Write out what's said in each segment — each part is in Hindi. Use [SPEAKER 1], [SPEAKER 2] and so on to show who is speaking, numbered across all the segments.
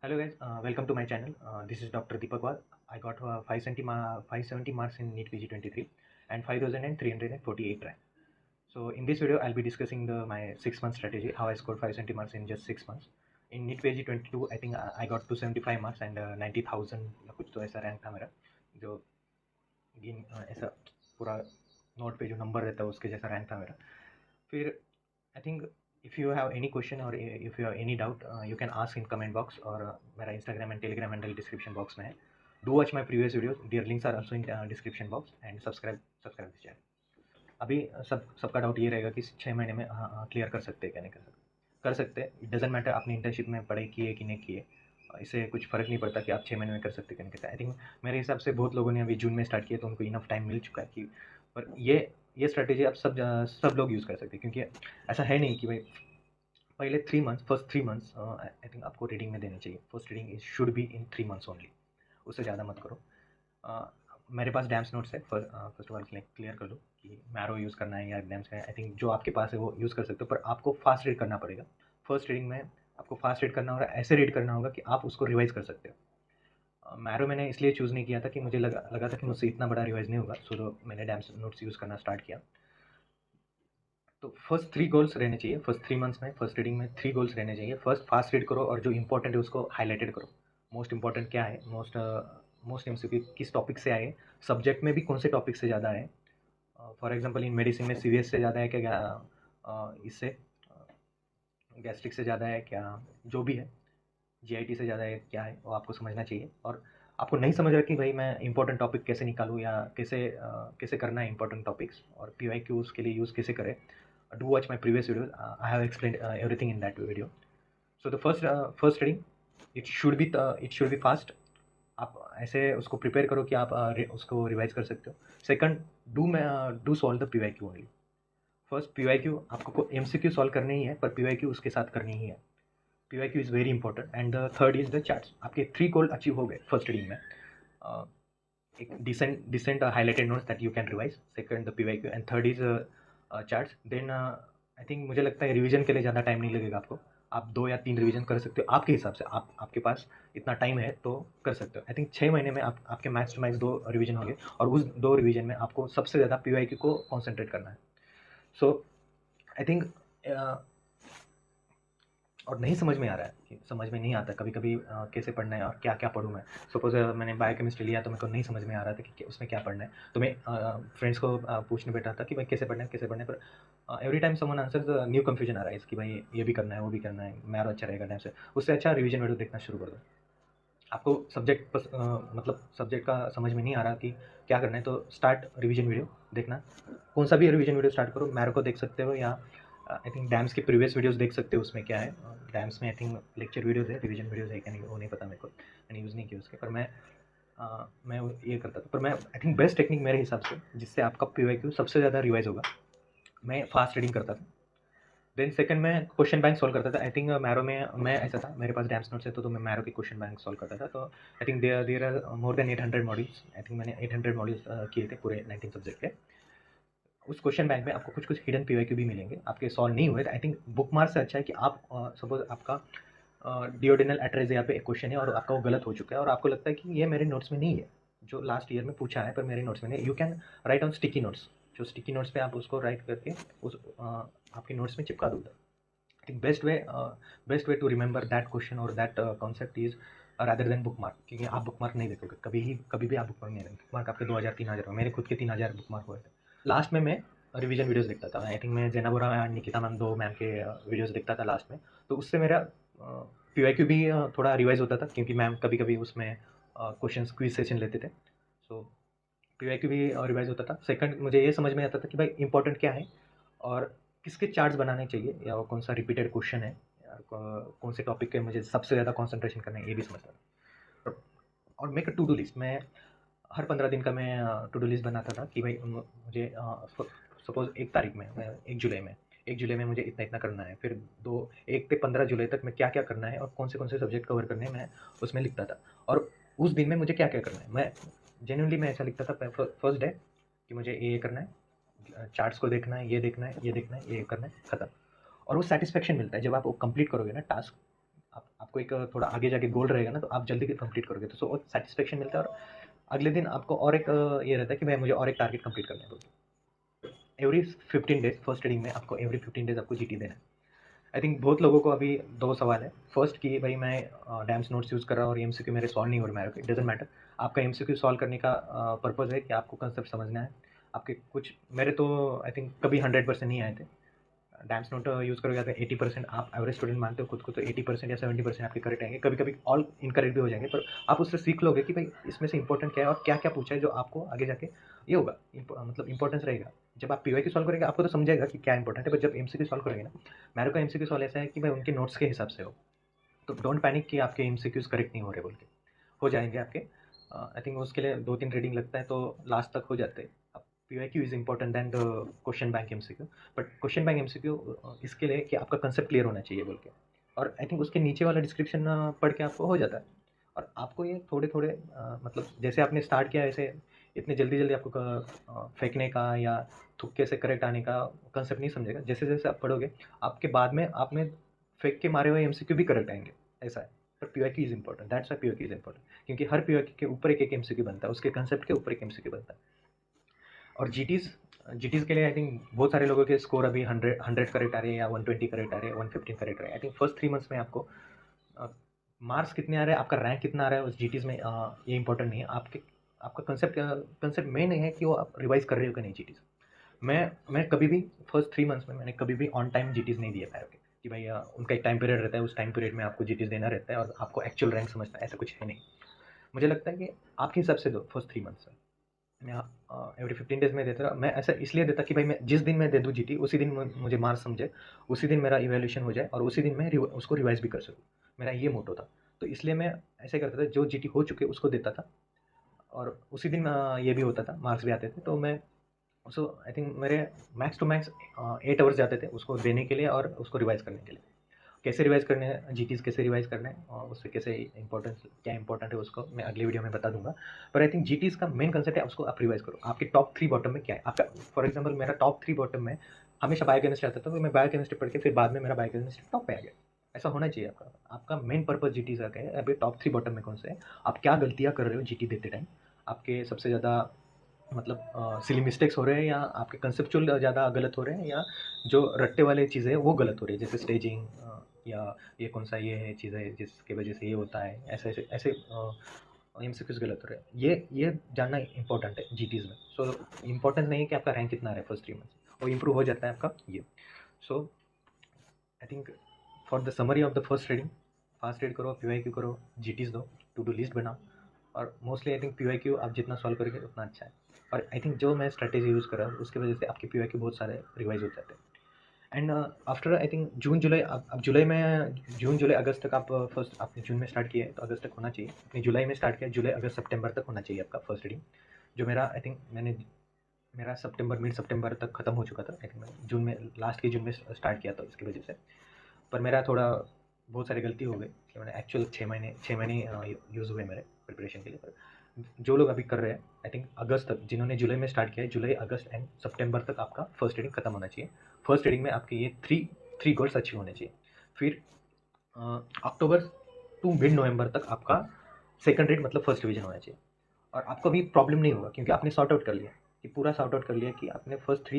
[SPEAKER 1] Hello guys, welcome to my channel. This is Dr. Deepak Wal. I got 570 marks in NEET PG 23 and 5,348 rank. So in this video, I'll be discussing my 6 month strategy, how I scored 570 marks in just 6 months. In NEET PG 22, I think I got 275 marks and 90,000 या कुछ तो ऐसा रैंक था मेरा, जो ऐसा पूरा नोट पे जो नंबर रहता है उसके जैसा रैंक था मेरा. फिर I think if you have any question or if you have any doubt, you can ask in comment box or मेरा Instagram and Telegram handle description box में है. Do watch my previous videos. Their links are also in description box and subscribe this channel. अभी सबका डाउट ये रहेगा कि 6 महीने में क्लियर कर सकते हैं क्या नहीं कर सकते. इट डजेंट मैटर आपने इंटर्नशिप में पढ़ाई की है कि नहीं की है, इससे कुछ फ़र्क नहीं पड़ता कि आप 6 महीने में कर सकते क्या नहीं करते. आई थिंक मेरे हिसाब से बहुत लोगों ने अभी जून में स्टार्ट किया तो उनको इनफ टाइम मिल चुका है कि पर ये स्ट्रैटेजी आप सब लोग यूज़ कर सकते हैं, क्योंकि ऐसा है नहीं कि भाई पहले 3 months, first 3 months I think आपको रीडिंग में देनी चाहिए. First reading is should be in 3 months only, उससे ज़्यादा मत करो. मेरे पास डैम्स नोट्स है. फर्स्ट ऑफ ऑल क्लियर कर लो कि मैरो यूज़ करना है या डैम्स का. आई थिंक जो आपके पास है वो यूज़ कर सकते हो, पर आपको फास्ट रीड करना पड़ेगा. फर्स्ट रीडिंग में आपको फास्ट रीड करना होगा, ऐसे रीड करना होगा कि आप उसको रिवाइज़ कर सकते हो. मैरो मैंने इसलिए चूज़ नहीं किया था कि मुझे लगा था कि मुझसे इतना बड़ा रिवाइज़ नहीं होगा, सो मैंने डैम्स नोट्स यूज़ करना स्टार्ट किया. तो फर्स्ट 3 गोल्स रहने चाहिए. फर्स्ट 3 मंथ्स में फर्स्ट रीडिंग में 3 गोल्स रहने चाहिए. फर्स्ट फास्ट रीड करो और जो इंपॉर्टेंट है उसको हाईलाइटेड करो. मोस्ट इंपॉर्टेंट क्या है, मोस्ट एमसीक्यू किस टॉपिक से आए, सब्जेक्ट में भी कौन से टॉपिक से ज़्यादा है. फॉर एग्जांपल इन मेडिसिन में सीवीएस से ज़्यादा है क्या, इससे गैस्ट्रिक से ज़्यादा है क्या, जो भी है जीआईटी से ज़्यादा है क्या है, वो आपको समझना चाहिए. और आपको नहीं समझ रहा कि भाई मैं इंपॉर्टेंट टॉपिक कैसे निकालूँ या कैसे करना है इंपॉर्टेंट टॉपिक्स, और पीवाईक्यू उसके लिए यूज़ कैसे करें. Do watch my previous videos. I have explained everything in that video. So the first reading, it should be fast. आप ऐसे उसको प्रिपेयर करो कि आप उसको रिवाइज कर सकते हो. Second, do solve the PYQ only. First PYQ आपको एमसीक्यू सॉल्व करनी ही है, पर पीवाईक्यू उसके साथ करनी ही है. PYQ is very important. And the third is the charts. आपके 3 गोल अचीव हो गए फर्स्ट रीडिंग में. एक decent highlighted notes that you can revise. Second the PYQ and third is charts. Then I think मुझे लगता है रिवीजन के लिए ज़्यादा टाइम नहीं लगेगा आपको. आप 2 या 3 रिवीजन कर सकते हो आपके हिसाब से. आपके पास इतना टाइम है तो कर सकते हो. आई थिंक 6 महीने में आपके मैक्स टू मैक्स 2 रिवीजन होंगे, और उस 2 रिवीजन में आपको सबसे ज़्यादा पीवाईक्यू को कॉन्सेंट्रेट करना है. सो आई थिंक और नहीं समझ में आ रहा है कि समझ में नहीं आता कभी कभी कैसे पढ़ना है और क्या क्या पढ़ूँ मैं. सपोज मैंने बायोकेमिस्ट्री लिया तो मेरे को नहीं समझ में आ रहा था कि उसमें क्या पढ़ना है, तो मैं फ्रेंड्स को पूछने बैठा था कि भाई कैसे पढ़ना है. पर every time someone answers new confusion आ रहा है कि भाई ये भी करना है वो भी करना है, मैरो अच्छा रहेगा टाइम से. उससे अच्छा रिवीजन वीडियो देखना शुरू कर दो. आपको मतलब सब्जेक्ट का समझ में नहीं आ रहा कि क्या करना है, तो स्टार्ट रिवीजन वीडियो देखना. कौन सा भी रिवीजन वीडियो स्टार्ट करो. मैरो को देख सकते हो या आई थिंक डैम्स के प्रीवियस वीडियोस देख सकते हो. उसमें क्या है, डैम्स में आई थिंक लेक्चर वीडियोस है, रिवीजन वीडियोस है क्या नहीं वो नहीं पता मेरे को, मैंने यूज़ नहीं किया उसके. पर मैं ये करता था. पर मैं आई थिंक बेस्ट टेक्निक मेरे हिसाब से जिससे आपका पीवाईक्यू सबसे ज़्यादा रिवाइज होगा, मैं फास्ट रीडिंग करता था. देन सेकंड मैं क्वेश्चन बैंक सॉल्व करता था. आई थिंक मैरो में मैं ऐसा था, मेरे पास डैम्स नोट्स है तो मैं मैरो के क्वेश्चन बैंक सॉल्व करता था. तो I think there are more than 800 modules. I think मैंने 800 मॉड्यूल्स किए थे पूरे 19 सब्जेक्ट के. उस क्वेश्चन बैंक में आपको कुछ कुछ हिडन पीवाईक्यू भी मिलेंगे आपके सॉल्व नहीं हुए. आई थिंक बुक मार्क से अच्छा है कि आप सपोज आपका डिओडिनल एट्रेजिया पे एक क्वेश्चन है और आपका वो गलत हो चुका है और आपको लगता है कि ये मेरे नोट्स में नहीं है, जो लास्ट ईयर में पूछा है पर मेरे नोट्स में नहीं. You can write on sticky notes. जो स्टिकी नोट्स पे आप उसको राइट करके उस आपके नोट्स में चिपका दो. I think best way to remember that question or that concept is rather than book mark. क्योंकि आप बुक मार्क नहीं देखोगे कभी भी आप बुक मार्क नहीं देखोगे. बुक मार्क आपके 2000-3000 मेरे खुद के 3000 बुक मार्क हुए थे. लास्ट में मैं रिवीजन वीडियोस देखता था. आई थिंक मैं जेना बोरा एंड निकिता मैम, 2 मैम के वीडियोस देखता था लास्ट में. तो उससे मेरा पीवाईक्यू भी थोड़ा रिवाइज होता था, क्योंकि मैम कभी कभी उसमें क्वेश्चन क्विज सेशन लेते थे. सो पीवाईक्यू भी रिवाइज होता था. सेकंड, मुझे ये समझ में आता था कि भाई इंपॉर्टेंट क्या है और किसके चार्ट्स बनाने चाहिए, या वो कौन सा रिपीटेड क्वेश्चन है, या कौन से टॉपिक पे मुझे सबसे ज़्यादा कंसंट्रेशन करना है, ये भी समझता था. और make a to do list. मैं हर 15 दिन का मैं टू डू लिस्ट बनाता था कि भाई मुझे सपोज 1 तारीख में, 1 जुलाई में मुझे इतना इतना करना है. फिर 1 से 15 जुलाई तक मैं क्या क्या करना है और कौन से सब्जेक्ट कवर करने हैं मैं उसमें लिखता था. और उस दिन में मुझे क्या क्या करना है, मैं जेन्युइनली मैं ऐसा लिखता था. फर्स्ट डे कि मुझे ये करना है, चार्ट्स को देखना है, ये देखना है, ये देखना है, ये करना है, ख़त्म. और वो सेटिस्फेक्शन मिलता है जब आप वो कंप्लीट करोगे ना टास्क. आपको एक थोड़ा आगे जाके गोल रहेगा ना, तो आप जल्दी कंप्लीट करोगे, तो सो सेटिस्फेक्शन मिलता है। और अगले दिन आपको और एक ये रहता है कि भाई मुझे और एक टारगेट कंप्लीट करना है बोल के। एवरी 15 डेज फर्स्ट रीडिंग में आपको एवरी 15 डेज आपको जीटी देना है। आई थिंक बहुत लोगों को अभी दो सवाल है। फर्स्ट कि भाई मैं डैम्स नोट्स यूज़ कर रहा हूँ और एमसीक्यू मेरे सॉल्व नहीं हो रहा है। It doesn't matter. आपका एमसीक्यू सॉल्व करने का पर्पज़ है कि आपको कंसेप्ट समझना है। आपके कुछ मेरे तो आई थिंक कभी 100% नहीं आए थे। डैम्स नोट यूज़ करोगे तो 80% आप एवरेज स्टूडेंट मानते हो खुद को, तो 80% या 70% आपके करेक्ट आएंगे। कभी कभी ऑल इनकरेक्ट भी हो जाएंगे, पर आप उससे सीख लोगे कि भाई इसमें से इंपॉर्टेंट क्या है और क्या क्या पूछा है, जो आपको आगे जाके ये होगा मतलब इंपॉर्टेंस रहेगा। जब आप पीवाई की सॉल्व करेंगे आपको तो समझेगा कि क्या इंपॉर्टेंट है, पर जब एमसीक्यू सॉल्व करेंगे ना, मेरे को एमसीक्यू सॉल्व ऐसा है कि भाई उनके नोट्स के हिसाब से हो। तो डोंट पैनिक कि आपके एमसीक्यूज करेक्ट नहीं हो रहे बोल के, हो जाएंगे आपके। आई थिंक उसके लिए 2-3 रीडिंग लगता है, तो लास्ट तक हो जाते हैं। अब PYQ is important than the question bank MCQ. But question bank MCQ इसके लिए कि आपका कंसेप्ट क्लियर होना चाहिए बोल के, और आई थिंक उसके नीचे वाला डिस्क्रिप्शन पढ़ के आपको हो जाता है। और आपको ये थोड़े थोड़े मतलब जैसे आपने स्टार्ट किया ऐसे इतने जल्दी जल्दी आपको फेंकने का या तुक्के से करेक्ट आने का कंसेप्ट नहीं समझेगा। जैसे जैसे आप पढ़ोगे आपके बाद में आप में फेंक के मारे हुए एमसीक्यू भी करेक्ट आएंगे, ऐसा है। पर PYQ is important, that's why PYQ is important, क्योंकि हर पीवाईक्यू के ऊपर एक एक एमसीक्यू बनता है, उसके कंसेप्ट के ऊपर एक एमसीक्यू बनता है। और जीटीज़ के लिए आई थिंक बहुत सारे लोगों के स्कोर अभी 100 करेक्ट आ रहे हैं या 120 करेक्ट आ रहे हैं, 115 करेक्ट आ रहे हैं। आई थिंक फर्स्ट 3 मंथ्स में आपको मार्क्स कितने आ रहे हैं, आपका रैंक कितना आ रहा है उस जीटीज़ में, ये इंपॉर्टेंट नहीं है। आपका कंसेप्ट मेन है कि वो आप रिवाइज कर रहे हो कि नहीं जीटीज़। मैं कभी भी फर्स्ट 3 मंथ्स में मैंने कभी भी ऑन टाइम जीटीज़ नहीं दिया पैरों के, कि भाई उनका एक टाइम पीरियड रहता है, उस टाइम पीरियड में आपको जीटीज़ देना रहता है और आपको एक्चुअल रैंक समझना है, ऐसा कुछ है नहीं। मुझे लगता है कि आपके हिसाब से दो फर्स्ट 3 मंथ्स में। मैं एवरी 15 डेज में देता रहा। मैं ऐसा इसलिए देता कि भाई मैं जिस दिन मैं दे दूँ जीटी, उसी दिन मुझे मार्क्स समझे, उसी दिन मेरा इवैल्यूएशन हो जाए और उसी दिन मैं उसको रिवाइज भी कर सकूँ। मेरा ये मोटो था। तो इसलिए मैं ऐसे करता था, जो जीटी हो चुके उसको देता था, और उसी दिन ये भी होता था, मार्क्स भी आते थे। तो मैं सो आई थिंक मेरे मैक्स टू मैक्स 8 आवर्स जाते थे उसको देने के लिए और उसको रिवाइज करने के लिए। कैसे रिवाइज करने हैं जीटीज़, कैसे रिवाइज करना है और उससे कैसे इंपॉर्टेंस क्या इंपॉर्टेंट है उसको मैं अगले वीडियो में बता दूंगा। पर आई थिंक जीटीज़ का मेन कंसेप्ट है उसको आप रिवाइज करो। आपके टॉप 3 बॉटम में क्या है आपका। फॉर एग्जांपल मेरा टॉप 3 बॉटम में हमेशा बायोकेमिस्ट्री आता था, तो मैं बायोकेमिस्ट्री पढ़ के फिर बाद में मेरा बायोकेमिस्ट्री टॉप पे आ गया। ऐसा होना चाहिए आपका। आपका मेन पर्पज जीटी का है, अभी टॉप 3 बॉटम में कौन से है, आप क्या गलतियाँ कर रहे हो जीटी देते टाइम, आपके सबसे ज़्यादा मतलब सिली मिस्टेक्स हो रहे हैं, या आपके कंसेप्चुअल ज़्यादा गलत हो रहे हैं, या जो रट्टे वाले चीज़ें हैं वो गलत हो रही है, जैसे स्टेजिंग, या ये कौन सा ये है चीज़ है जिसके वजह से ये होता है, ऐसे ऐसे ऐसे एमसीक्यूज गलत हो रहे हैं। ये जानना इंपॉर्टेंट है जीटीज़ में। सो इम्पोर्टेंट नहीं है कि आपका रैंक कितना आ रहा है फर्स्ट 3 मंथ्स, वो इम्प्रूव हो जाता है आपका ये। So I think for the summary of the first reading, fast read करो, पीवाईक्यू करो, जीटीज़ दो, टू डू लिस्ट बनाओ, और मोस्टली आई थिंक पीवाईक्यू आप जितना सॉल्व करोगे उतना अच्छा है। और आई थिंक जो मैं स्ट्रेटेजी यूज़ कर रहा हूँ उसकी वजह से आपके पीवाईक्यू बहुत सारे रिवाइज हो जाते हैं। एंड आफ्टर आई थिंक जून जुलाई, अब जुलाई में जून जुलाई अगस्त तक आप फर्स्ट आपने जून में स्टार्ट किया है तो अगस्त तक होना चाहिए। अपनी जुलाई में स्टार्ट किया, जुलाई अगस्त सितंबर तक होना चाहिए आपका फर्स्ट रीडिंग। जो मेरा आई थिंक मेरा सितंबर मिड सितंबर तक खत्म हो चुका था। आई थिंक मैं जून में लास्ट के जून में स्टार्ट किया था इसकी वजह से। पर मेरा थोड़ा बहुत सारी गलती हो गई कि मैंने एक्चुअल 6 महीने यूज़ हुए मेरे प्रिपरेशन के लिए। पर जो लोग अभी कर रहे हैं आई थिंक अगस्त तक, जिन्होंने जुलाई में स्टार्ट किया है, जुलाई अगस्त एंड सितंबर तक आपका फर्स्ट रीडिंग खत्म होना चाहिए। फर्स्ट रीडिंग में आपके ये थ्री गोल्स अचीव होने चाहिए। फिर अक्टूबर टू मिड नवंबर तक आपका सेकंड रीड मतलब फर्स्ट रिवीजन होना चाहिए। और आपको भी प्रॉब्लम नहीं होगा क्योंकि आपने सॉर्ट आउट कर लिया, कि पूरा सॉर्ट आउट कर लिया कि आपने फर्स्ट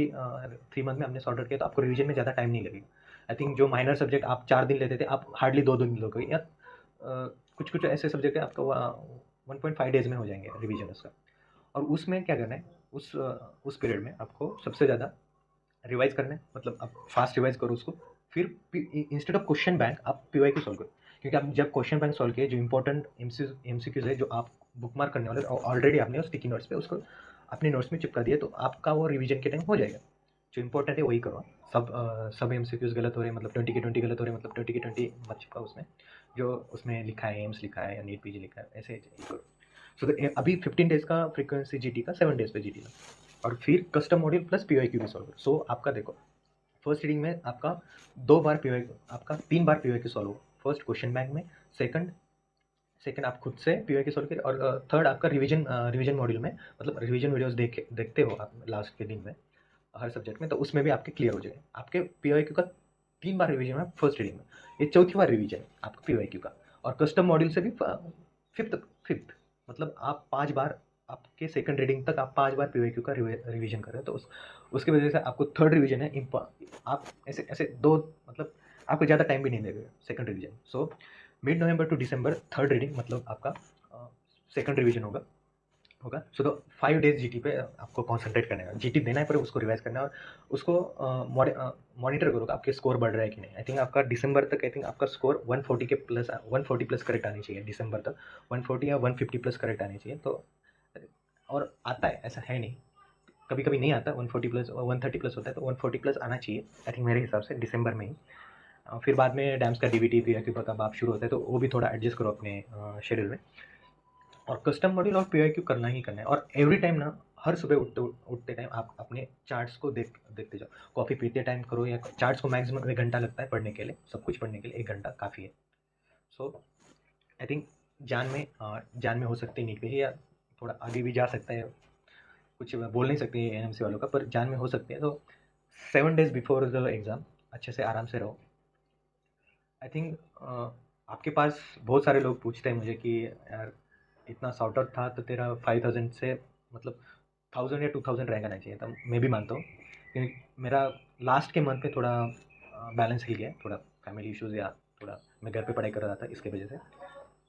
[SPEAKER 1] 3 मंथ में आपने सॉर्ट आउट किया, तो आपको रिवीजन में ज़्यादा टाइम नहीं लगेगा। आई थिंक जो माइनर सब्जेक्ट आप 4 दिन लेते थे, आप हार्डली 2 दिन लोगे, या कुछ कुछ ऐसे सब्जेक्ट है आपका 1.5 डेज में हो जाएंगे रिवीजन उसका। और उसमें क्या करना है, उस पीरियड में आपको सबसे ज़्यादा रिवाइज करना है, मतलब आप फास्ट रिवाइज करो उसको। फिर इंस्टेड ऑफ क्वेश्चन बैंक आप पीवाईक्यू सॉल्व करो, क्योंकि आप जब क्वेश्चन बैंक सॉल्व किए, जो इंपॉर्टेंट एमसीक्यूज है जो आप बुक मार्क करने वाले ऑलरेडी आपने स्टिकी नोट्स पे उसको अपने नोट्स में चिपका दिया, तो आपका वो रिवीजन के टाइम हो जाएगा। जो इंपॉर्टेंट है वही करो। सब एमसीक्यूज गलत हो रहे हैं, मतलब 20 के 20 गलत हो रहे हैं, मतलब 20 के 20 मत चिपका उसमें, जो उसमें लिखा है एम्स लिखा है या नीट पीजी लिखा है, ऐसे ही करो। सो अभी 15 डेज का फ्रीक्वेंसी जीटी का, 7 डेज पे जीटी का, और फिर कस्टम मॉड्यूल प्लस पीवाईक्यू भी सॉल्व करो। सो आपका देखो फर्स्ट रीडिंग में आपका 2 बार पीवाईक्यू, आपका 3 बार पीवाईक्यू सॉल्व हो। फर्स्ट क्वेश्चन बैंक में, सेकंड सेकंड आप खुद से पीवाईक्यू सॉल्व करें, और थर्ड आपका रिवीजन मॉड्यूल में, मतलब रिवीजन वीडियोस देखते हो आप लास्ट के दिन में हर सब्जेक्ट में, तो उसमें भी आपके क्लियर हो जाएगा। आपके पीवाईक्यू का 3 बार रिवीजन है फर्स्ट रीडिंग में, ये चौथी बार रिवीजन है आपका PYQ का। और कस्टम मॉड्यूल से भी फिफ्थ, मतलब आप 5 बार, आपके सेकंड रीडिंग तक आप 5 बार PYQ का रिवीजन कर रहे हो, तो उसकी वजह से आपको थर्ड रिवीजन है आप ऐसे ऐसे दो, मतलब आपको ज़्यादा टाइम भी नहीं देगा second revision. So mid November to December third reading, मतलब आपका सेकंड रिवीजन होगा। सो तो 5 डेज GT पे आपको कॉन्सेंट्रेट करना है, GT देना है, पर उसको रिवाइज करना है और उसको मॉनिटर करो आपके स्कोर बढ़ रहा है कि नहीं। आई थिंक आपका दिसंबर तक, आई थिंक आपका स्कोर 140 प्लस करेक्ट आनी चाहिए दिसंबर तक, 140 या 150 प्लस करेक्ट आनी चाहिए। तो और आता है, ऐसा है नहीं, कभी कभी नहीं आता 140 प्लस और 130 प्लस होता है, तो 140 प्लस आना चाहिए आई थिंक मेरे हिसाब से दिसंबर में ही। फिर बाद में डैम्स का DBT PYQ का कब आप शुरू होता है, तो वो भी थोड़ा एडजस्ट करो अपने शेड्यूल में। और कस्टम मॉड्यूल और PYQ करना ही करना है। और एवरी टाइम ना, हर सुबह उठते टाइम आप अपने चार्ट्स को देखते जाओ। कॉफ़ी पीते टाइम करो, या चार्ट्स को मैक्सिमम 1 घंटा लगता है पढ़ने के लिए, सब कुछ पढ़ने के लिए 1 घंटा काफ़ी है। सो आई थिंक जान में हो सकती है नीट पे, या थोड़ा आगे भी जा सकता है, कुछ बोल नहीं सकते NMC वालों का, पर जान में हो सकती है। तो 7 डेज बिफोर द एग्ज़ाम अच्छे से आराम से रहो। आई थिंक आपके पास बहुत सारे लोग पूछते हैं मुझे कि यार इतना सॉर्ट आउट था, तो तेरा 5000 से मतलब 1000 या 2000 रैंक आना चाहिए था। मैं भी मानता हूँ, क्योंकि मेरा लास्ट के मंथ में थोड़ा बैलेंस हिल गया, थोड़ा फैमिली इश्यूज़, या थोड़ा मैं घर पे पढ़ाई कर रहा था, इसके वजह से।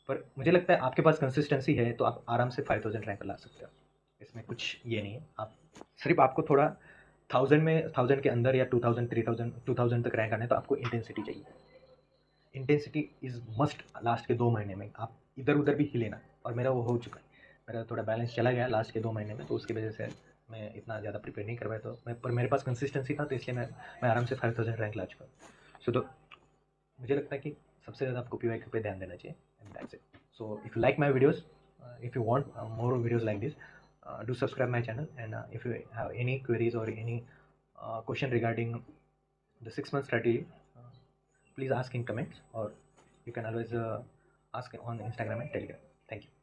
[SPEAKER 1] पर मुझे लगता है आपके पास कंसिस्टेंसी है, तो आप आराम से 5000 रैंक ला सकते हो। इसमें कुछ ये नहीं है, आप सिर्फ आपको थोड़ा 1000 के अंदर, या 2000 3000 2000 तक रैंक आना है, तो आपको इंटेंसिटी चाहिए। इंटेंसिटी इज़ मस्ट लास्ट के 2 महीने में, आप इधर उधर भी हिले ना। और मेरा वो हो चुका है, मेरा थोड़ा बैलेंस चला गया लास्ट के 2 महीने में, तो उसकी वजह से मैं इतना ज़्यादा प्रिपेयर नहीं कर पाया। तो पर मेरे पास कंसिस्टेंसी था, तो इसलिए मैं आराम से 5000 रैंक ला चुका हूँ। सो तो मुझे लगता है कि सबसे ज़्यादा आपको PYQ पे ध्यान देना चाहिए, and that's it. So if you like my videos, if you want more videos like this, do subscribe my channel, and if you have any queries or any question regarding the 6-month strategy, uh, please ask in comments, or you can always ask on Instagram and Telegram. Thank you.